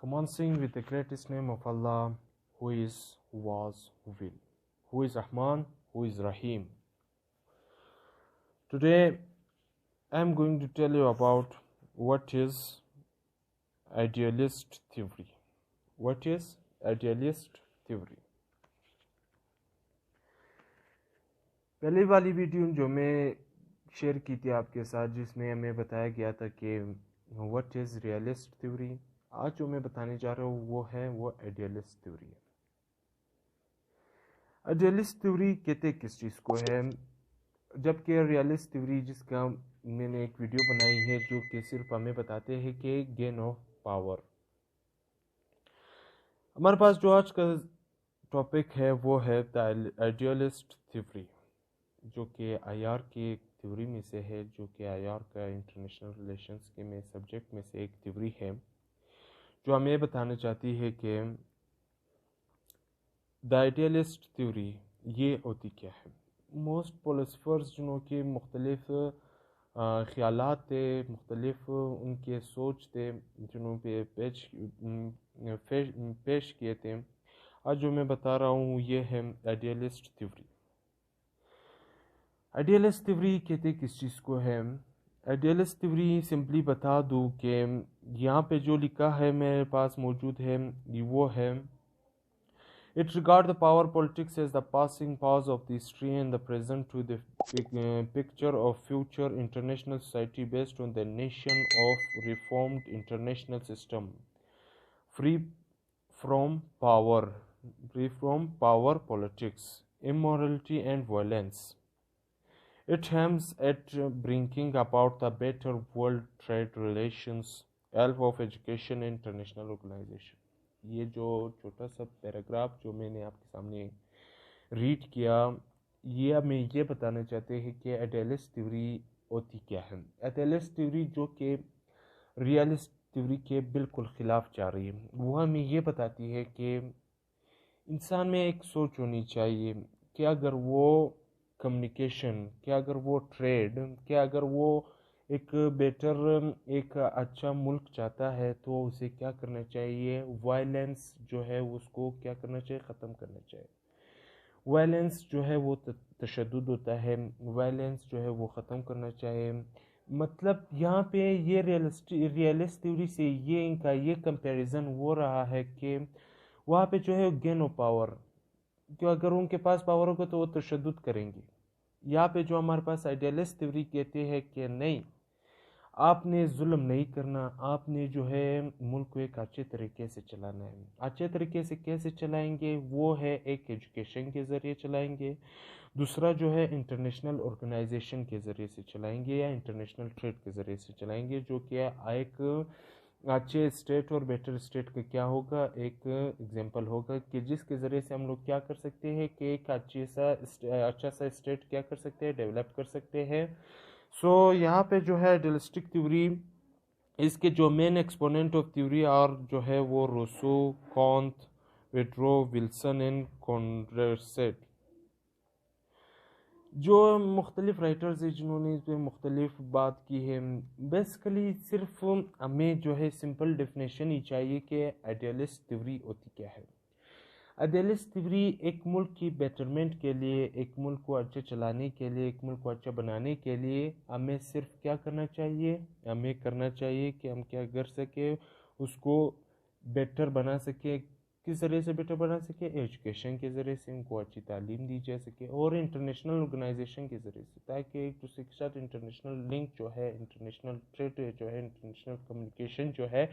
Commencing with the greatest name of Allah, who is, who was, who will, who is Rahman, who is Rahim. Today, I am going to tell you about what is idealist theory. What is idealist theory? पहले वाली video जो मैं share की थी आपके साथ, जिसमें हमें बताया गया था कि व्हाट इज़ रियलिस्ट थ्योरी, आज जो मैं बताने जा रहा हूँ वो आइडियलिस्ट थ्योरी है। आइडियलिस्ट थ्योरी कहते किस चीज़ को है, जबकि रियलिस्ट थ्योरी जिसका मैंने एक वीडियो बनाई है जो कि सिर्फ हमें बताते हैं कि गेन ऑफ पावर। हमारे पास जो आज का टॉपिक है वो है द आइडियलिस्ट थ्योरी, जो कि आईआर की एक थ्योरी में से है, जो कि आईआर का इंटरनेशनल रिलेशंस के में सब्जेक्ट में से एक थ्योरी है, जो हमें बताना चाहती है कि द आइडियलिस्ट थ्योरी ये होती क्या है। मोस्ट फिलोसफर्स जिन्हों के मुख्तलिफ ख्यालात थे, मुख्तलिफ उनके सोच थे, जिन्हों पे पेश किए थे, आज जो मैं बता रहा हूँ ये है आइडियलिस्ट थ्योरी। आइडियलिस्ट थ्योरी कहते किस चीज़ को है। आइडियलिस्ट थ्योरी सिंपली बता दूँ कि यहाँ पे जो लिखा है मेरे पास मौजूद है वो है It regards the power politics as the passing pause of the history and the present to the picture of future international society based on the nation of reformed international system, free from power politics, immorality and violence. It aims at bringing about the better world trade relations, help of education and international organization. ये जो छोटा सा paragraph जो मैंने आपके सामने read किया, ये हमें ये बताना चाहते हैं कि आइडियलिस्ट थ्योरी होती क्या है। आइडियलिस्ट थ्योरी जो कि रियलिस्ट थ्योरी के बिल्कुल ख़िलाफ़ जा रही है, वो हमें ये बताती है कि इंसान में एक सोच होनी चाहिए कि अगर वो कम्युनिकेशन, क्या अगर वो ट्रेड, क्या अगर वो एक बेटर, एक अच्छा मुल्क चाहता है तो उसे क्या करना चाहिए। वायलेंस जो है उसको क्या करना चाहिए, ख़त्म करना चाहिए। वायलेंस जो है वो तशद्दुद होता है, वायलेंस जो है वो ख़त्म करना चाहिए। मतलब यहाँ पे ये रियलिस्ट थ्योरी से ये इनका ये कंपैरिजन हो रहा है कि वहाँ पे जो है गेन ऑफ पावर, कि अगर उनके पास पावर होगा तो वो तशद्दुद करेंगे। यहाँ पे जो हमारे पास आइडियलिस्ट थ्योरी कहते हैं कि नहीं, आपने जुल्म नहीं करना, आपने जो है मुल्क को एक अच्छे तरीके से चलाना है। अच्छे तरीके से कैसे चलाएंगे, वो है एक एजुकेशन के ज़रिए चलाएंगे, दूसरा जो है इंटरनेशनल ऑर्गेनाइजेशन के ज़रिए से चलाएंगे या इंटरनेशनल ट्रेड के ज़रिए से चलाएंगे, जो कि एक अच्छे स्टेट और बेटर स्टेट का क्या होगा, एक एग्जांपल होगा कि जिसके ज़रिए से हम लोग क्या कर सकते हैं कि एक अच्छा सा स्टेट क्या कर सकते हैं, डेवलप कर सकते हैं। सो यहाँ पे जो है आइडियलिस्टिक थ्योरी, इसके जो मेन एक्सपोनेंट ऑफ थ्योरी और जो है वो Rousseau, Comte, Woodrow, Wilson and Condorcet, जो मुख्तलिफ राइटर्स हैं जिन्होंने इस पर मुख्तलिफ बात की है। बेसिकली सिर्फ हमें जो है सिंपल डेफिनेशन ही चाहिए कि आइडियलिस्ट थ्योरी होती क्या है। आइडियलिस्ट थ्योरी एक मुल्क की बेटरमेंट के लिए, एक मुल्क को अच्छा चलाने के लिए, एक मुल्क को अच्छा बनाने के लिए हमें सिर्फ क्या करना चाहिए, हमें करना चाहिए कि हम क्या कर सके, उसको बेटर बना सके। किस ज़रिए से बेटर बना सके, एजुकेशन के ज़रिए से उनको अच्छी तालीम दी जा सके, और इंटरनेशनल ऑर्गेनाइजेशन के ज़रिए से, ताकि एक दूसरे के साथ इंटरनेशनल लिंक जो है, इंटरनेशनल ट्रेड जो है, इंटरनेशनल कम्युनिकेशन जो है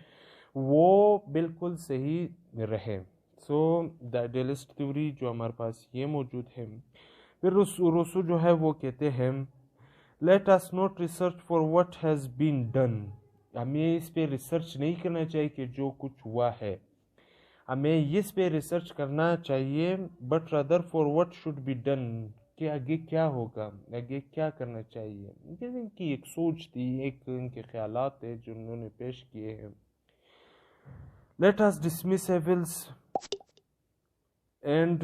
वो बिल्कुल सही रहे। सो द आइडियलिस्ट थ्योरी जो हमारे पास ये मौजूद है। फिर रूसो जो है वो कहते हैं let us not research for what has been done, हमें इस पे रिसर्च नहीं करना चाहिए कि जो कुछ हुआ है, हमें इस पे रिसर्च करना चाहिए, but rather for what should be done, कि आगे क्या होगा, आगे क्या करना चाहिए। इनकी एक सोच थी, एक इनके ख्यालात थे जो उन्होंने पेश किए हैं। Let us dismiss evils and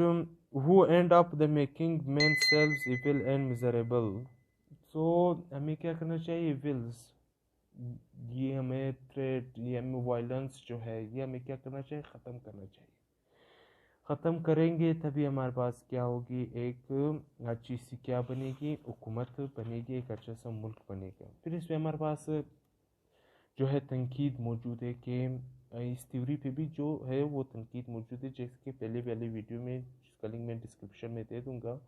who end up the making themselves evil and miserable. So हमें क्या करना चाहिए, evils ये हमें थ्रेट, ये हमें वायलेंस जो है ये हमें क्या करना चाहिए, ख़त्म करना चाहिए। ख़त्म करेंगे तभी हमारे पास क्या होगी, एक अच्छी सी क्या बनेगी, हुकूमत बनेगी, एक अच्छा सा मुल्क बनेगा। फिर इसमें हमारे पास जो है तनकीद मौजूद है कि इस थ्योरी पे भी जो है वो तनकीद मौजूद है, जिसके पहले वाली वीडियो में जिसका लिंक मैं डिस्क्रिप्शन में दे दूंगा,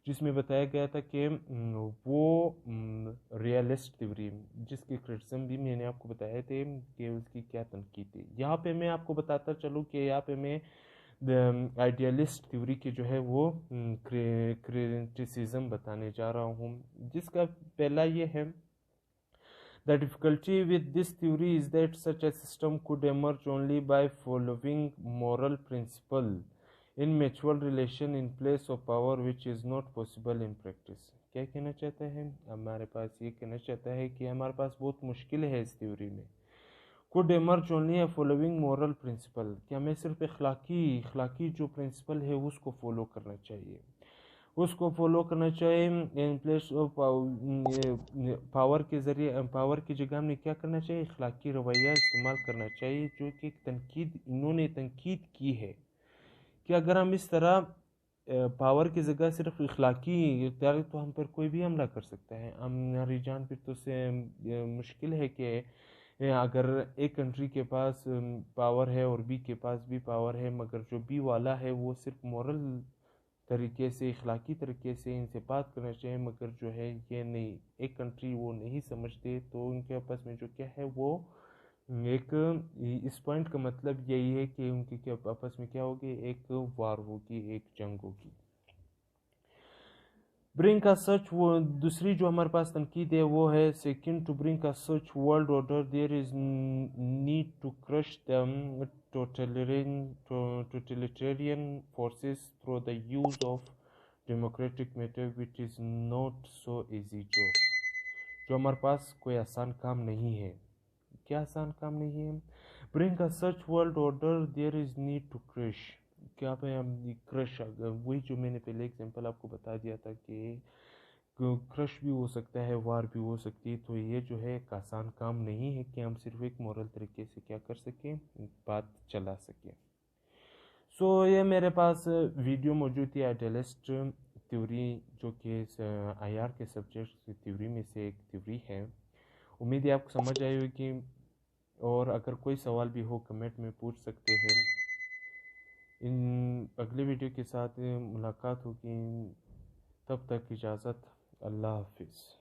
जिसमें बताया गया था कि वो रियलिस्ट थ्योरी जिसके क्रिटिसिज्म भी मैंने आपको बताए थे कि उसकी क्या तनकीद थी। यहाँ पे मैं आपको बताता चलूँ कि यहाँ पे मैं आइडियलिस्ट थ्योरी के जो है वो क्रिटिसिज्म बताने जा रहा हूँ। जिसका पहला ये है, the difficulty with this theory is that such a system could emerge only by following moral principle in mutual relation in place of power, which is not possible in practice। क्या कहना चाहता है हमारे पास, ये कहना चाहता है कि हमारे पास बहुत मुश्किल है इस थ्योरी में। could emerge only a following moral principle, कि हमें सिर्फ इखलाकी जो प्रिंसिपल है उसको फॉलो करना चाहिए, उसको फॉलो करना चाहिए इन प्लेस ऑफ पावर के ज़रिए, पावर की जगह में क्या करना चाहिए, इखलाकी रवैया इस्तेमाल करना चाहिए, जो कि इन्होंने तनकीद की है कि अगर हम इस तरह पावर की जगह सिर्फ इखलाकी इख्तियार, तो हम पर कोई भी हमला कर सकता है। हमारी जान फिर तो से मुश्किल है कि अगर एक कंट्री के पास पावर है और बी के पास भी पावर है, मगर जो बी वाला है वो सिर्फ मॉरल तरीके से, इखलाकी तरीके से इनसे बात करना चाहिए, मगर जो है ये नहीं, एक कंट्री वो नहीं समझते, तो उनके आपस में जो क्या है वो एक, इस पॉइंट का मतलब यही है कि उनके क्या आपस में क्या होगी, एक वार होगी, एक जंग होगी। ब्रिंक का सच, वो दूसरी जो हमारे पास तनकीद है वो है, सेकंड, टू ब्रिंक का such world order there is need to crush the totalitarian forces through the use of democratic method, which is not so easy job। जो हमारे पास कोई आसान काम नहीं है। क्या आसान काम नहीं है? Bring a such world order there is need to crush. क्या पे हम क्रश, वही जो मैंने पहले एग्जांपल आपको बता दिया था कि क्रश भी हो सकता है, वार भी हो सकती है। तो ये जो है एक आसान काम नहीं है कि हम सिर्फ एक मॉरल तरीके से क्या कर सकें, बात चला सकें। सो ये मेरे पास वीडियो मौजूद थी आइडियलिस्ट थ्योरी, जो कि आईआर के सब्जेक्ट थ्योरी में से एक थ्योरी है। उम्मीद है आपको समझ आई होगी, और अगर कोई सवाल भी हो कमेंट में पूछ सकते हैं। इन अगले वीडियो के साथ मुलाकात होगी, तब तक इजाज़त, अल्लाह हाफिज़।